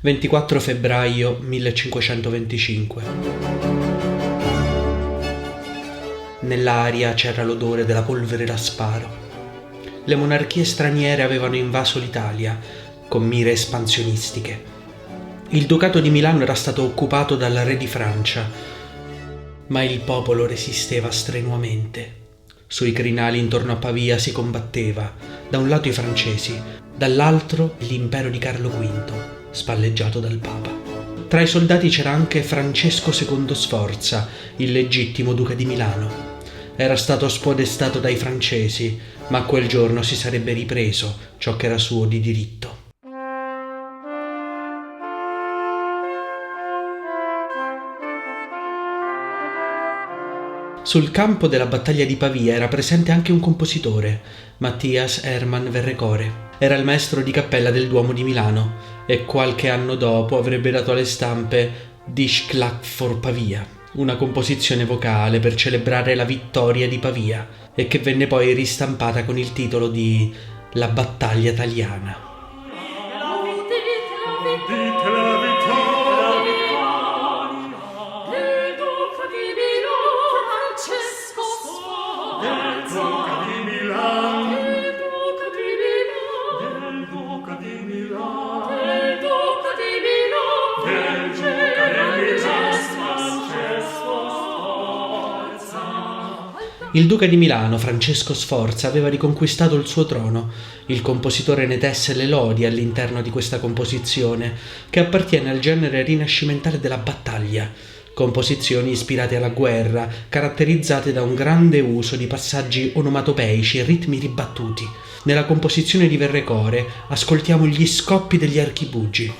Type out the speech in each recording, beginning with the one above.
24 febbraio 1525. Nell'aria c'era l'odore della polvere da sparo. Le monarchie straniere avevano invaso l'Italia con mire espansionistiche. Il Ducato di Milano era stato occupato dal re di Francia, ma il popolo resisteva strenuamente. Sui crinali intorno a Pavia si combatteva, da un lato i francesi, dall'altro l'impero di Carlo V, spalleggiato dal Papa. Tra i soldati c'era anche Francesco II Sforza, il legittimo duca di Milano. Era stato spodestato dai francesi, ma quel giorno si sarebbe ripreso ciò che era suo di diritto. Sul campo della battaglia di Pavia era presente anche un compositore, Mattias Hermann Verrecore. Era il maestro di cappella del Duomo di Milano e qualche anno dopo avrebbe dato alle stampe Die Schlacht vor Pavia, una composizione vocale per celebrare la vittoria di Pavia e che venne poi ristampata con il titolo di La battaglia italiana. Il duca di Milano, Francesco Sforza, aveva riconquistato il suo trono. Il compositore ne tesse le lodi all'interno di questa composizione, che appartiene al genere rinascimentale della battaglia. Composizioni ispirate alla guerra, caratterizzate da un grande uso di passaggi onomatopeici e ritmi ribattuti. Nella composizione di Verrecore ascoltiamo gli scoppi degli archibugi.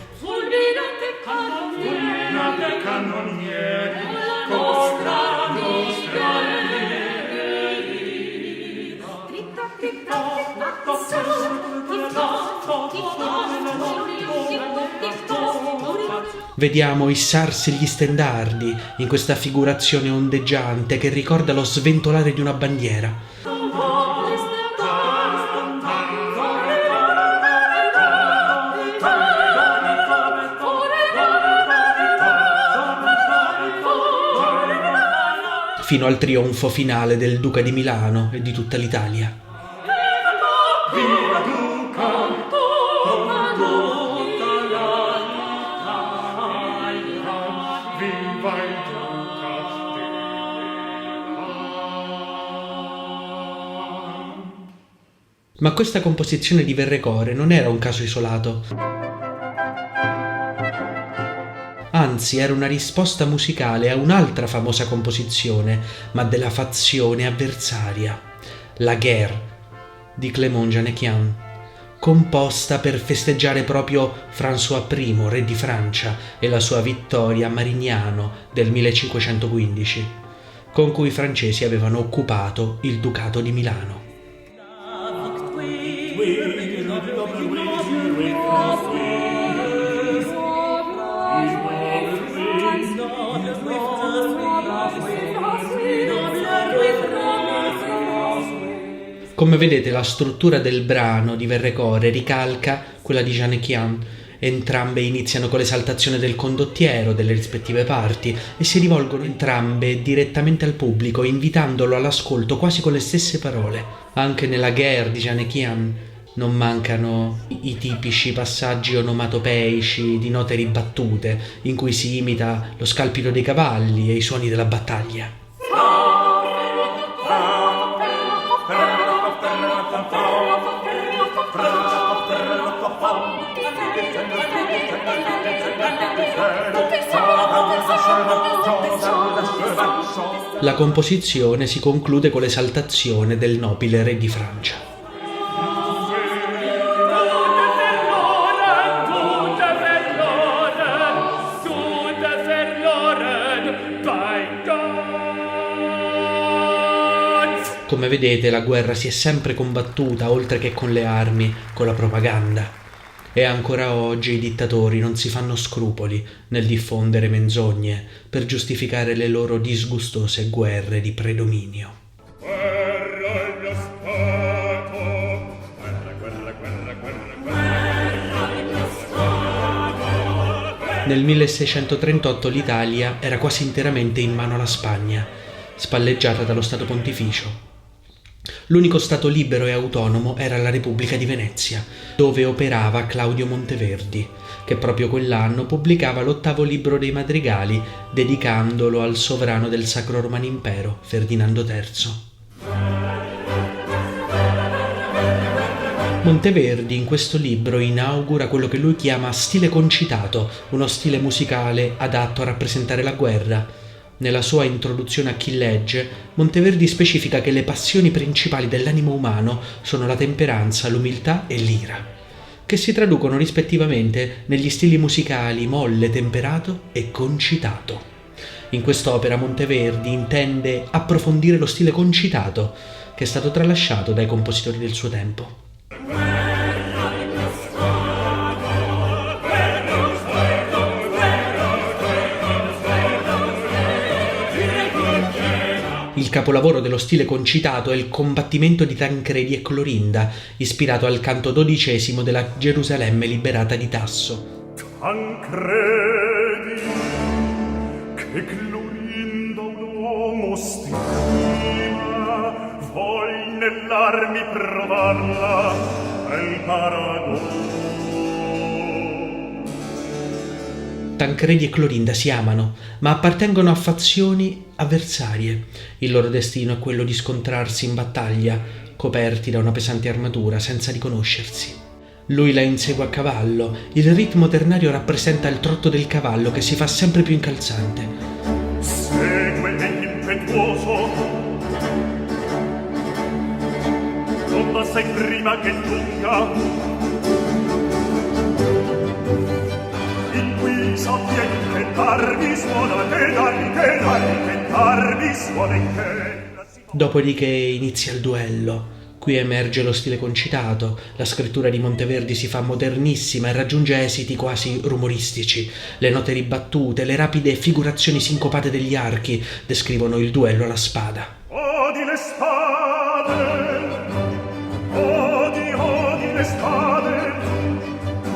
Vediamo issarsi gli stendardi in questa figurazione ondeggiante che ricorda lo sventolare di una bandiera. Fino al trionfo finale del Duca di Milano e di tutta l'Italia. Ma questa composizione di Verrecore non era un caso isolato. Anzi, era una risposta musicale a un'altra famosa composizione, ma della fazione avversaria, la Guerre di Clément Jeannequin, composta per festeggiare proprio François I, re di Francia, e la sua vittoria a Marignano del 1515, con cui i francesi avevano occupato il Ducato di Milano. Come vedete, la struttura del brano di Verrecore ricalca quella di Jeannequin. Entrambe iniziano con l'esaltazione del condottiero delle rispettive parti e si rivolgono entrambe direttamente al pubblico, invitandolo all'ascolto quasi con le stesse parole. Anche nella Guerre di Jeannequin non mancano i tipici passaggi onomatopeici di note ribattute, in cui si imita lo scalpito dei cavalli e i suoni della battaglia. La composizione si conclude con l'esaltazione del nobile re di Francia. Come vedete, la guerra si è sempre combattuta, oltre che con le armi, con la propaganda. E ancora oggi i dittatori non si fanno scrupoli nel diffondere menzogne per giustificare le loro disgustose guerre di predominio. Nel 1638 l'Italia era quasi interamente in mano alla Spagna, spalleggiata dallo Stato Pontificio. L'unico stato libero e autonomo era la Repubblica di Venezia, dove operava Claudio Monteverdi, che proprio quell'anno pubblicava l'8° libro dei madrigali, dedicandolo al sovrano del Sacro Romano Impero, Ferdinando III. Monteverdi in questo libro inaugura quello che lui chiama stile concitato, uno stile musicale adatto a rappresentare la guerra. Nella sua introduzione a Chi legge, Monteverdi specifica che le passioni principali dell'animo umano sono la temperanza, l'umiltà e l'ira, che si traducono rispettivamente negli stili musicali molle, temperato e concitato. In quest'opera Monteverdi intende approfondire lo stile concitato, che è stato tralasciato dai compositori del suo tempo. Il capolavoro dello stile concitato è il combattimento di Tancredi e Clorinda, ispirato al canto 12° della Gerusalemme liberata di Tasso. Tancredi, che Clorinda un uomo stima, vuoi nell'armi provarla, è il paradosso. Tancredi e Clorinda si amano, ma appartengono a fazioni avversarie. Il loro destino è quello di scontrarsi in battaglia, coperti da una pesante armatura, senza riconoscersi. Lui la insegue a cavallo, il ritmo ternario rappresenta il trotto del cavallo che si fa sempre più incalzante. Segue egli impetuoso, non la sai prima che lunga, sappia che tardi suona, che tardi suona in che... Dopodiché inizia il duello. Qui emerge lo stile concitato, la scrittura di Monteverdi si fa modernissima e raggiunge esiti quasi rumoristici. Le note ribattute, le rapide figurazioni sincopate degli archi descrivono il duello alla spada. Odi le spade, odi le spade,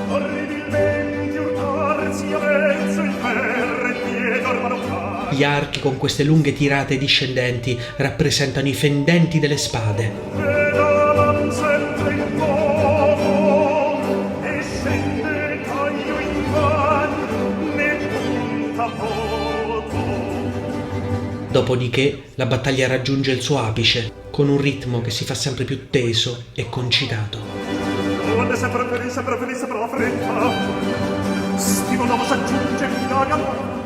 orribilmente urtarsi a mezzo il ferro e piede ormano fare. Gli archi con queste lunghe tirate discendenti rappresentano i fendenti delle spade. Sempre in fuoco e scende taglio in van, ne punta poco. Dopodiché la battaglia raggiunge il suo apice, con un ritmo che si fa sempre più teso e concitato. Onde sempre la fretta, stimo nuovo s'aggiunge una gamba.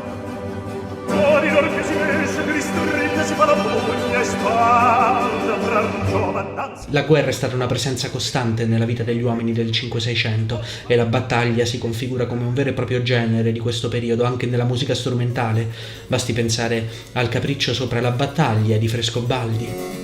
Odi lor che si mesce più ristrette, si fa la pugna e spalla tra giovananza. La guerra è stata una presenza costante nella vita degli uomini del 500-600 e la battaglia si configura come un vero e proprio genere di questo periodo anche nella musica strumentale. Basti pensare al Capriccio sopra la battaglia di Frescobaldi.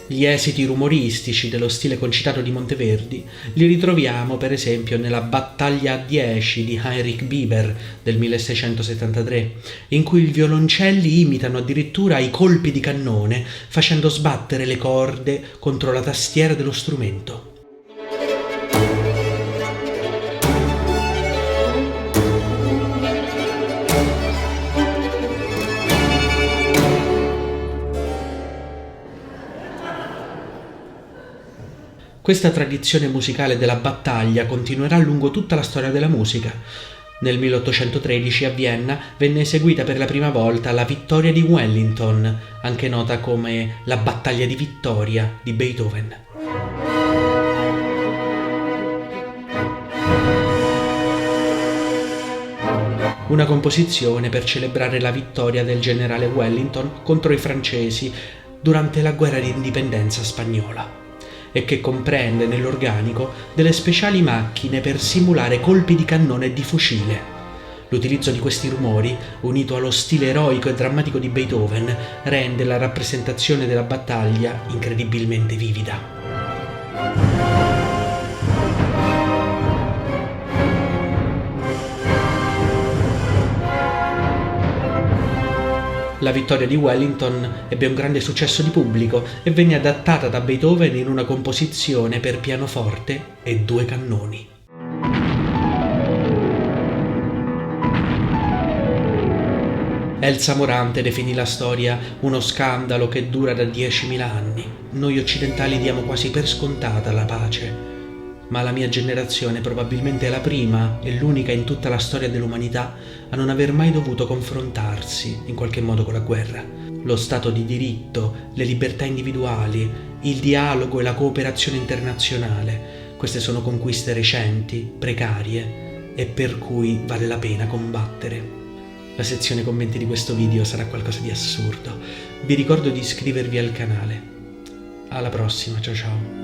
Gli esiti rumoristici dello stile concitato di Monteverdi li ritroviamo per esempio nella Battaglia a 10 di Heinrich Bieber del 1673, in cui i violoncelli imitano addirittura i colpi di cannone facendo sbattere le corde contro la tastiera dello strumento. Questa tradizione musicale della battaglia continuerà lungo tutta la storia della musica. Nel 1813 a Vienna venne eseguita per la prima volta la Vittoria di Wellington, anche nota come la Battaglia di Vittoria di Beethoven. Una composizione per celebrare la vittoria del generale Wellington contro i francesi durante la guerra di indipendenza spagnola, e che comprende nell'organico delle speciali macchine per simulare colpi di cannone e di fucile. L'utilizzo di questi rumori, unito allo stile eroico e drammatico di Beethoven, rende la rappresentazione della battaglia incredibilmente vivida. La vittoria di Wellington ebbe un grande successo di pubblico e venne adattata da Beethoven in una composizione per pianoforte e 2 cannoni. Elsa Morante definì la storia uno scandalo che dura da 10.000 anni. Noi occidentali diamo quasi per scontata la pace, ma la mia generazione probabilmente è la prima e l'unica in tutta la storia dell'umanità a non aver mai dovuto confrontarsi in qualche modo con la guerra. Lo Stato di diritto, le libertà individuali, il dialogo e la cooperazione internazionale, queste sono conquiste recenti, precarie e per cui vale la pena combattere. La sezione commenti di questo video sarà qualcosa di assurdo. Vi ricordo di iscrivervi al canale. Alla prossima, ciao ciao.